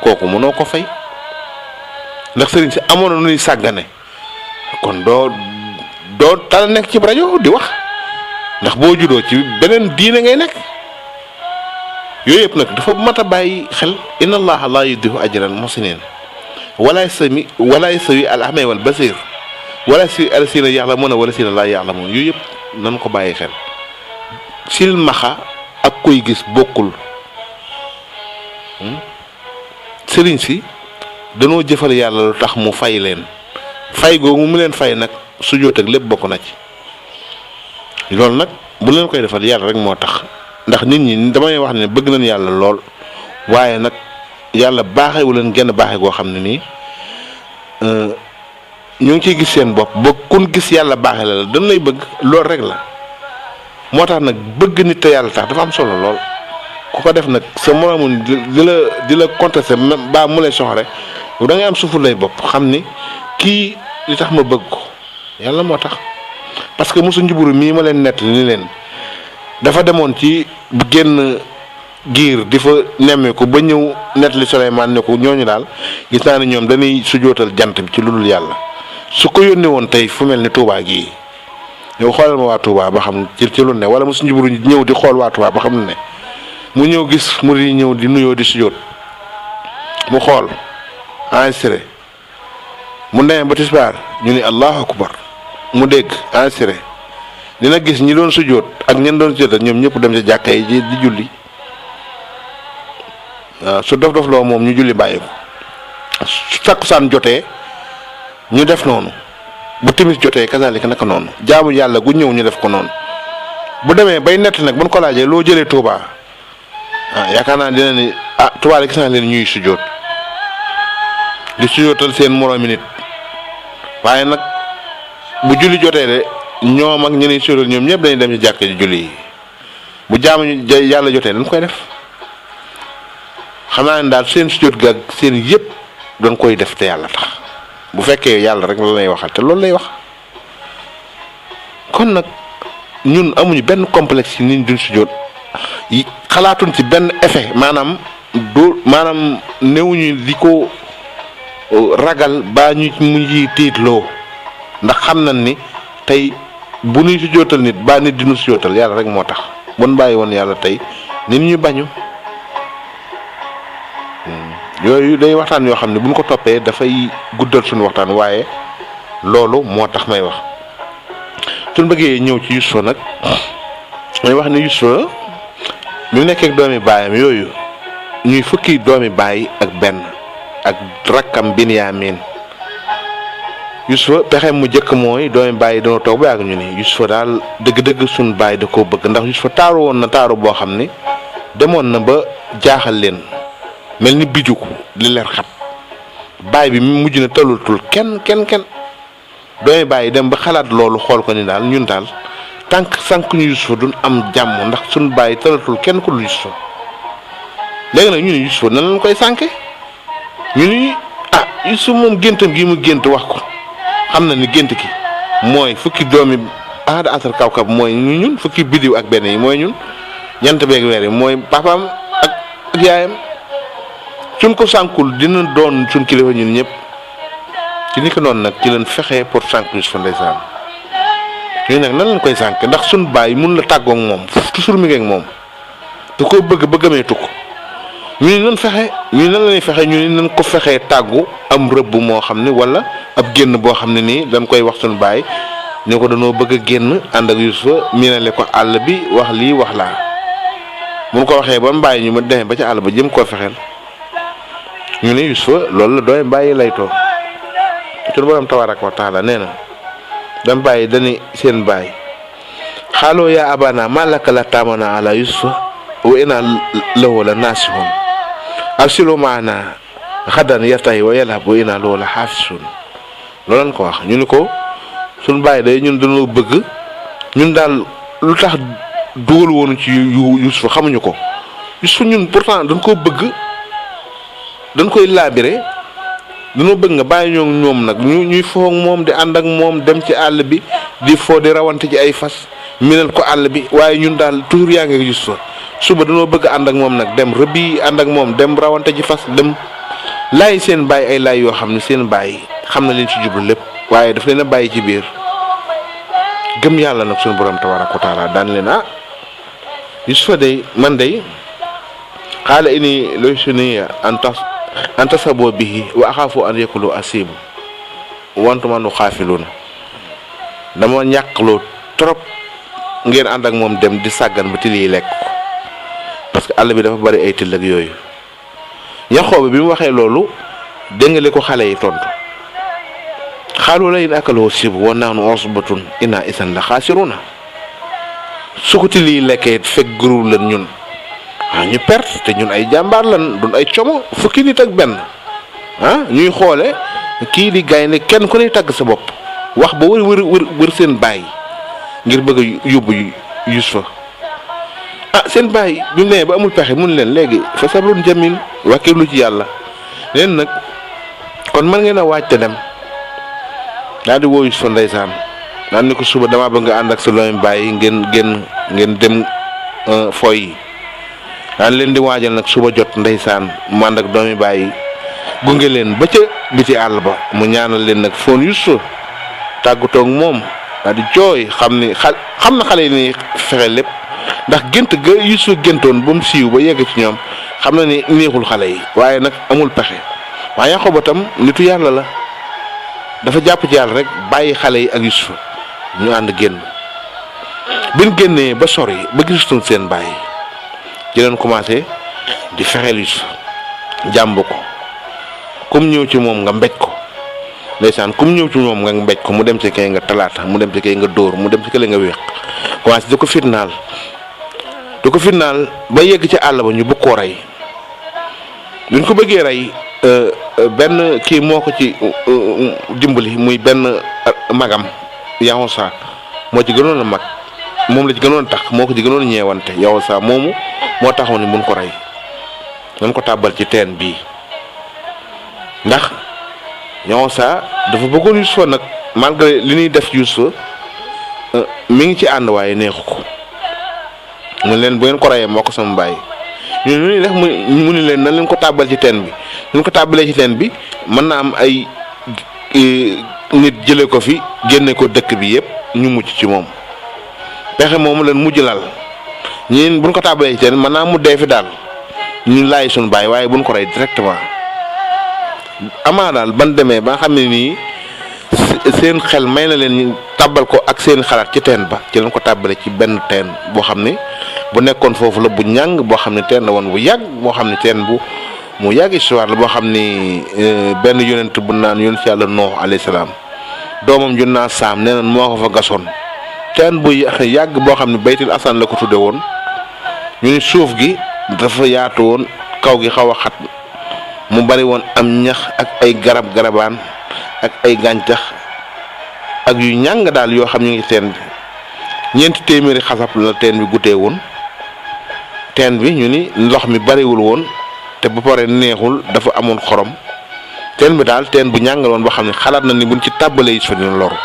A: kooku mënoo ko fay ndax sëriñ si amoon na nuy sàggane kon doo tala nekk ci rajo di wax ndax boo juddoo ci beneen diine ngay nekk yooyu yëpp nag dafa mat a bàyyi xel inna allaha la yudihu ajral muhsinin wala yastawi al a'ma wal basir wala si alsina ya'lamuna wala sina laa ya'lamun yooyu yëpp nan ko bàyyi xel silmaxa ak koy gis bokkul sëriñ si danoo jëfal yàlla lu tax mu fay leen fay googu mu leen fay nag sujjóot ak lépp bokk na ci loolu nag bu leen koy defal yàlla rek moo tax ndax nit ñi damay wax ne bëgg nañ yàlla lool waaye nag yàlla baaxewu leen genn baaxe goo xam ne nii ñu ngi ciy gis seen bopp ba kun gis yàlla baaxe la dañ lay bëgg loolu rek la moo tax nag bëgg nit te yàlla tax dafa am solo lool ku ko def nag sa moromu di la contesté ba mu lay soxore da ngay am suufu lay bopp xam ni kii li tax ma bëgg ko yàlla moo tax parce que mosu njuburu mii ma leen nett ni leen dafa demoon ci génn giir di fa nemmeeku ba ñëw nett li Souleymane ne ko ñooñu daal gis naa ne ñoom dañuy sujootal jant bi ci lu dul yàlla su ko yónnee woon tey fu mel ni Touba gii yow xoolal ma waa Touba ba xam ci lu ne wala mosu njuburu ñëw di xool waa Touba ba xam ne mu ñëw gis mu di ñëw di nuyoo di sujoot mu xool enregistré mu demee ba tisbaar ñu ni allahu akbar mu dégg enregistré dina gis ñi doon sujoot ak ñen doon sujootal ñoom ñëpp dem ca jàkka yi di julli waaw su dof loo moom ñu julli bàyyi ko su takkusaan jotee ñu def noonu bu timis jotee kazalika naka noonu jaamu yàlla gu ñëw ñu def ko noonu bu demee bay nett nag buñ ko laajee loo jëlee Touba yaakaar naa dina ni Touba la gis naa leen ñuy sujoot di sujootal seen moroomi nit waaye nag bu julli jotee de ñoom ak ñeneen sujootal ñoom ñëpp dañuy dem ci jàkk ji julli yi bu jaamu yàlla jotee dañ koy def xam naa ne daal seen sujoot ga ak seen yëpp dañ koy def te yàlla tax bu fekkee yàlla rek la lay waxal te loolu lay wax kon nag ñun amuñu benn complexe ci nit ñi duñ sujoot xalaatuñ ci benn effet maanaam newuñu di ko ragal baa ñu mu ngi tiitloo ndax xam nañ ni tey bu ñuy sujootal nit baa nit dinu sujootal yàlla rek moo tax bon bàyyi woon yàlla tey nit ñu bañu yooyu day waxtaan yoo xam ne buñ ko toppee dafay guddal suñu waxtaan waaye loolu moo tax may wax suñ bëggee ñëw ci Yuusufa nag may wax ne Yuusufa bi mu nekkee ak doomi baayam yooyu ñuy fukki doomi baay ak benn ak rakkam Binyaamin. Yusufa pexe mu njëkk mooy doomi baay dañoo toog ba yàgg ñu ni Yusufa daal dëgg-dëgg suñ baay da koo bëgg ndax Yusufa taaru woon na taaru boo xam ni demoon na ba jaaxal leen mel ni biju li leer xat baay bi mujj na tëllatul kenn doomi baay dem ba xalaat loolu xool ko ni daal ñun daal tànk sànq ñu Yusufa duñ am jàmm ndax suñ baay tëllatul kenn ku dul Yusufa léegi nag ñu ni Yusufa nan lañ koy sànke ñu ni Yusufa moom géntam gi mu gént wax ko xam na ni gént ki mooy fukki doomi aada asar kawkab mooy ñun fukki bidiw ak benn yi mooy ñun ñant beeg weer yi mooy papaam ak yaayam suñ ko sànkul dina doon suñ kilifa ñun ñëpp ci ni ko noonu nag ci leen fexee pour sànk Yusufa ndeysaan ñooñu nag nan lañ koy sànk ndax suñ baay mun la tàggoo ak moom toujours mi ngi ak moom te koo bëgg amee tukk ñu ni nan fexe ñu nan la ñuy fexe ñu ni nan ko fexee tàggu am rëbb moo xam ne wala ab génn boo xam ne nii dañ koy wax suñu baay ne ko dañoo bëgg a génn ànd ak Yusufa miinale ko àll bi wax lii wax laa mun ko waxee ba mu bàyyi ñu ma demee ba ca àll ba jëm koo fexeel ñu ne Yusufa loolu la dooy bàyyi lay toog suñu borom tabaaraka wa taala nee na dam bàyyi dañi seen baay xaaloo yaa abana maa laka la taamana ala Yusufa wa inaa lahu la naasihun arsilu maana xadan yartahi wa yalhab wa inaa lahu la xaafisun loolu lañ ko wax ñu ni ko suñ bàyyi day ñun dañoo bëgg ñun daal lu tax dugal woonu ci Yusufa xamuñu ko Yusufa ñun pourtant dañ koo bëgg dañ koy laabire dañoo bëgg nga bàyyi ñoom nag ñuy foo ak moom di ànd ak moom dem ci àll bi di foo di rawante ci ay fas minal ko àll bi waaye ñun daal toujours yaa ngi Yusufa suba dañoo bëgg ànd ak moom nag dem rëbbi ànd ak moom dem rawante ci fas dem laay seen bàyyi ay laay yoo xam ne seen bàyyi xam na leen ci jublu lépp waaye daf leen a bàyyi ci biir gëm yàlla nag suñu borom tabaaraka wa taala daan leen Yusufa day man day xaala ini loysuniya an tasaboo bihi wa axaafu an yakulu asibu wantuma nu xaafiluna dama ñàkkloo trop ngeen ànd ak moom dem di sàggan ba til yi lekk ko parce que àll bi dafa bari ay till ak yooyu Yaxooba bi mu waxee loolu déngale ko xale yi tontu xaalu la in akaloo sibu wa naanu usbatun inna isan la xaasiruna su ko til yi lekkee fekk gëru lan ñun ñu perte te ñun ay jàmbaar lan duñ ay como fukki nit ak benn ñuy xoole kii di gaynde kenn ku ne tagg sa bopp wax ba wër seen baay ngir bëgg a yóbbu Yusufa seen baay bi mu nee ba amul pexe mun leen léegi fa sabrun jamil wàkkiirlu ci yàlla leen nag kon mën ngeen a waaj te dem daal di woo Yusufa ndeysaan daal ni ko suba damaa bëgg nga ànd ak sa doomi baay ngeen dem fooy yi daan leen di waajal nag suba jot ndeysaan mu ànd ak doomi baay gunge leen ba ca biti àll ba mu ñaanal leen nag foon Yusufa tàggatoo ak moom daal di jooy xam na xale yi ni fexe lépp ndax gént ga Yusufa géntoon ba mu siiw ba yegg ci ñoom xam na ni neexul xale yi waaye nag amul pexe waaye Yaxooba tam nitu yàlla la dafa jàpp ci yàlla rek bàyyi xale yi ak Yusufa ñu ànd génn biñ génnee ba sori ba gisutoon seen bàyyi ci leen commencé di fexeel Yusufa jàmb ko comme ñëw ci moom nga mbéj ko ndeysaan comme ñëw ci moom nga mbéj ko mu dem ci kay nga talaata mu dem ci kay nga dóor mu dem ci kële nga wéq commencé di ko fitnaal ba yegg ci àll ba ñu bëgg koo rey duñ ko bëggee rey benn kii moo ko ci dimbali muy benn magam Yahosa moo ci gënoon a mag moom la ci gënoon a tax moo ko ci gënoon a ñeewante Yahosa moomu moo taxoon ni buñ ko rey nañ ko tàbbal ci teen bii ndax Yahosa dafa bëggoon Yusufa nag malgré li ñuy def Yusufa mi ngi ci ànd waaye neexu ko mu leen bu ngeen ko reyee moo ko sama bàyyi ñu ni def mu ni leen nan leen ko tàbbal ci teen bi ñu ko tàbbalee ci teen bi mën na am ay nit jële ko fi génne ko dëkk bi yëpp ñu mucc ci moom pexe moomu leen mujj lal ñun buñ ko tàbbalee ci teen mën naa mu dee fi daal ñu laaj suñu bàyyi waaye buñ ko rey directement amaa daal ban demee ba nga xam ne nii seen xel may na leen ñu tàbbal ko ak seen xalaat ci teen ba ci lañ ko tàbbale ci benn teen boo xam ne bu nekkoon foofu la bu ñàng boo xam ne teen la woon bu yàgg boo xam ne teen bu mu yàgg histoire la boo xam ni benn yonent bu naan yonent yàlla Nuux alayhi salaam doomam ju naa Saam nee na moo ko fa gasoon teen bu yàgg boo xam ne baytil asan la ko tudde woon ñu ni suuf gi dafa yaatu woon kaw gi xaw a xat mu bari woon am ñax ak ay garabaan ak ay gàncax ak yu ñàng daal yoo xam ñu ngi teen bi ñeenti téeméeri xasab la teen bi gutee woon teen bi ñu ni ndox mi bariwul woon te ba pare neexul dafa amoon xorom teen bi daal teen bu ñàngal woon boo xam ne xalaat na ni buñ ci tàbbalee it fa dina loru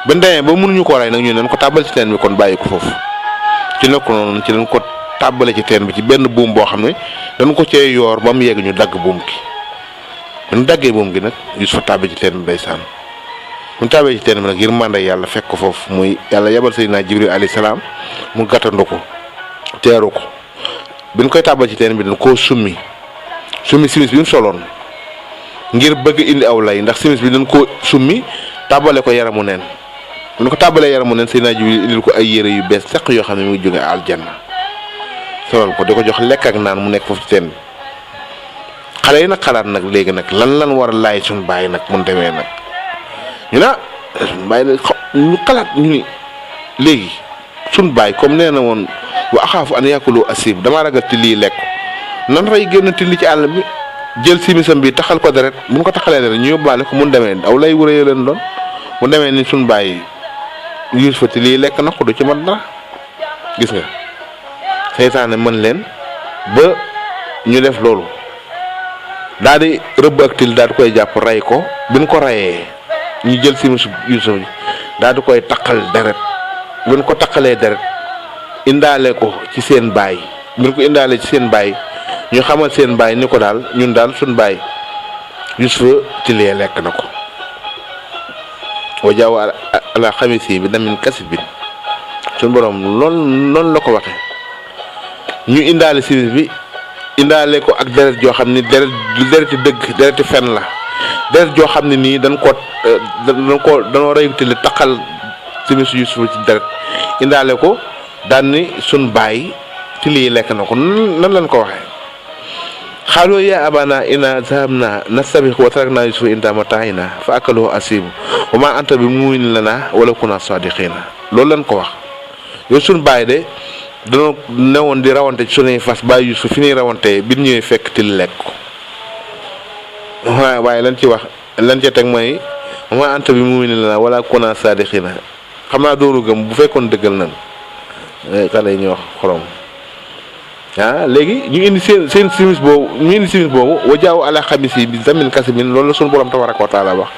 A: ba demee ba mënuñu ko rey nag ñu neen ko tàbbal ci teen bi kon bàyyi ko foofu ci nekk noonu ci lañ ko tàbbale ci teen bi ci benn buum boo xam ne dañ ko cee yoor ba mu yegg ñu dagg buum gi bu ñu daggee buum gi nag Yuusufa tàbbi ci teen bi ndeysaan bu ñu tàbbee ci teen bi nag yërmande yàlla fekk ko foofu muy yàlla yabal Seydina Jibril alayhi salaam mu gàttandu ko teeru ko bi ñu koy tàbbal ci teen bi dañ koo summi simis bi mu soloon ngir bëgg indi aw lay ndax simis bi dañ koo summi tàbbale ko yaramu neen bu ñu ko tàbbalee yaramu neen Seydina Jibril indil ko ay yére yu bees seq yoo xam ne mu ngi jóge aljanna solal ko di ko jox lekk ak naan mu nekk foofu ci teen bi xale yi nag xalaat nag léegi nag lan war a laay suñu bàyyi nag mun demee nag ñu ne bàyyi nag ñu xalaat ñu ni léegi suñu bàyyi comme nee na woon wa axaafu an yakulu asib damaa ragal ci lii lekk nan rey génn tilli ci àll bi jël simisam bi taxal ko deret bu ñu ko taxalee deret ñu yóbbaale ko mun demee aw lay wuree leen doon mu demee ni suñu bàyyi Yuusufa ci lii lekk na ko du ci mat dara gis nga seytaane mën leen ba ñu def loolu daal di rëbb ak til daal di koy jàpp rey ko bi ñu ko reyee ñu jël simis Yuusufa bi daal di koy taqal deret bu ñu ko taqalee deret indaale ko ci seen baay bu ñu ko indaale ci seen baay ñu xamal seen baay ni ko daal ñun daal suñ baay Yuusufa tilee lekk na ko wa jaaw ala xamisi bi damin kasibin suñ borom loolu la ko waxe ñu indaale simis bi indaale ko ak deret joo xam ni dereti dëgg dereti fen la deret joo xam ne nii danoo rey tili taqal simis Yuusufa ci deret indaale ko daan ni suñ baay tili lekk na ko nan lañ ko waxee xaaloo yaa abana ina zahabna nastabiq wa tarakna Yuusufa inda mataa'ina fa akalahu asibu wa ma anta bi mu'minin lana wala kunna sadiqina loolu lañ ko wax yow suñ baay de danoo newoon di rawante ci sunuy fas bàyyi Yuusufa fi ñuy rawante bi ñëwee fekk til lekk ko waaye lan ci wax lan ca teg mooy wa ma anta bi mu'minin lana wala kunna sadiqina xam naa doonu gëm bu fekkoon dëggal nan xale yi ñuy wax xorom léegi ñu indi seen simis boobu wa jaaw ala xamisi bi zamin kasibin loolu la suñu borom tabaraka wa taala wax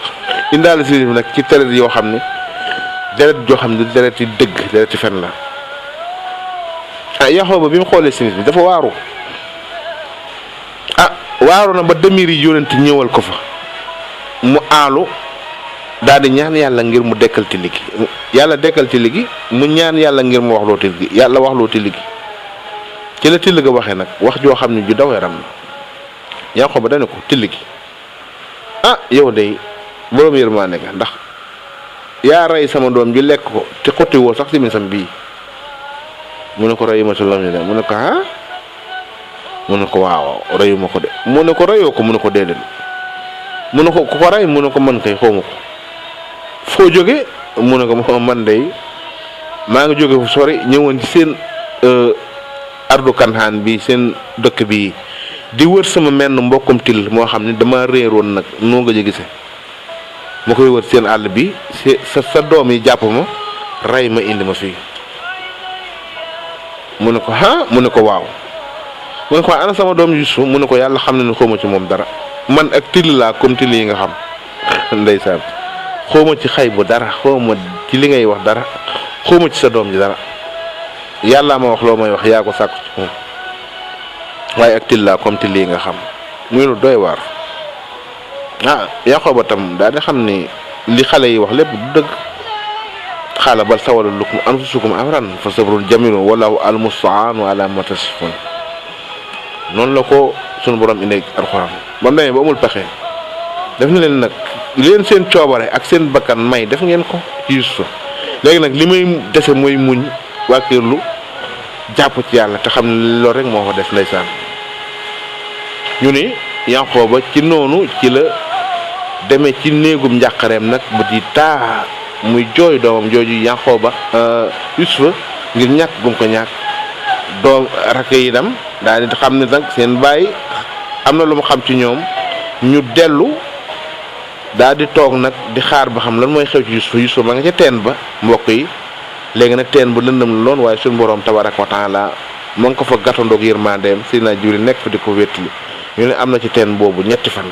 A: indaale simis bi nag ci deret yoo xam ne deret joo xam ne deret yi dëgg deret yi fen la Yaxooba bi mu xoolee simis bi dafa waaru waaru na ba demir yi yónent ñëwal ko fa mu aalu daal di ñaan yàlla ngir mu dekkal ti ligi yàlla dekkal ti ligi mu ñaan yàlla ngir mu waxloo ti ligi yàlla waxloo ti ligi ci la till ga waxee nag wax joo xam ne ju daw yaram la Yaxooba dane ko till gi yow de borom yërmaande nga ndax yaa rey sama doom ji lekk ko te xotti woo sax simisam bii mu ne ko reyuma si loom de mu ne ko mu ne ko waaw reyuma ko de mu ne ko reyoo ko mu ne ko déedéet mu ne ko ku ko rey mu ne ko man kay xawma ko foo jóge mu ne ko man de maa ngi jóge fu sori ñëwoon ci seen ardu kanhaan bi seen dëkk bi di wër sama menn mbokkum till moo xam ne dama réeroon nag noo nga gise ma koy wër seen àll bi sa doom yi jàpp ma rey ma indi ma fii mu ne ko mu ne ko waaw mu ne ko ana sama doom Yuusufa mu ne ko yàlla xam ne ne xawma ci moom dara man ak till laa comme till yi nga xam ndeysaan xawma ci xay bu dara xawma ci li ngay wax dara xawma ci sa doom ji dara yàlla ma wax loo may wax yaa ko sàkku ci moom waaye ak till laa comme till yi nga xam muy lu doy waar Yaxooba tam daal di xam ni li xale yi wax lépp du dëgg xaala bal sawalat lakum anfusukum amran fa sabrun jamilun wallahu almustaanu ala ma tasifun noonu la ko sunu borom indi alxuraan ba mu demee ba amul pexe def na leen nag leen seen coobare ak seen bakkan may def ngeen ko ci Yuusufa léegi nag li may dese mooy muñ wàkkirlu jàpp ci yàlla te xam ne loolu rek moo fa des ndeysaan. ñu ni Yanqooba ci noonu ci la demee ci néegum njàqareem nag bu di taa muy jooy doomam jooju Yanqooba Yusufa ngir ñàkk gum ko ñàkk doom rakk yi dem daal di xam ne nag seen bàyyi am na lu mu xam ci ñoom ñu dellu daal di toog nag di xaar ba xam lan mooy xew ci Yusufa ma nga ca teen ba mbokk yi léegi nag teen bu lëndëm la loon waaye suñu boroom tabaraka wa taala moo ngi ko fa gàttandoog yërmandeem Seydina Jibril nekk fa di ko wéttali ñu ne am na ci teen boobu ñetti fan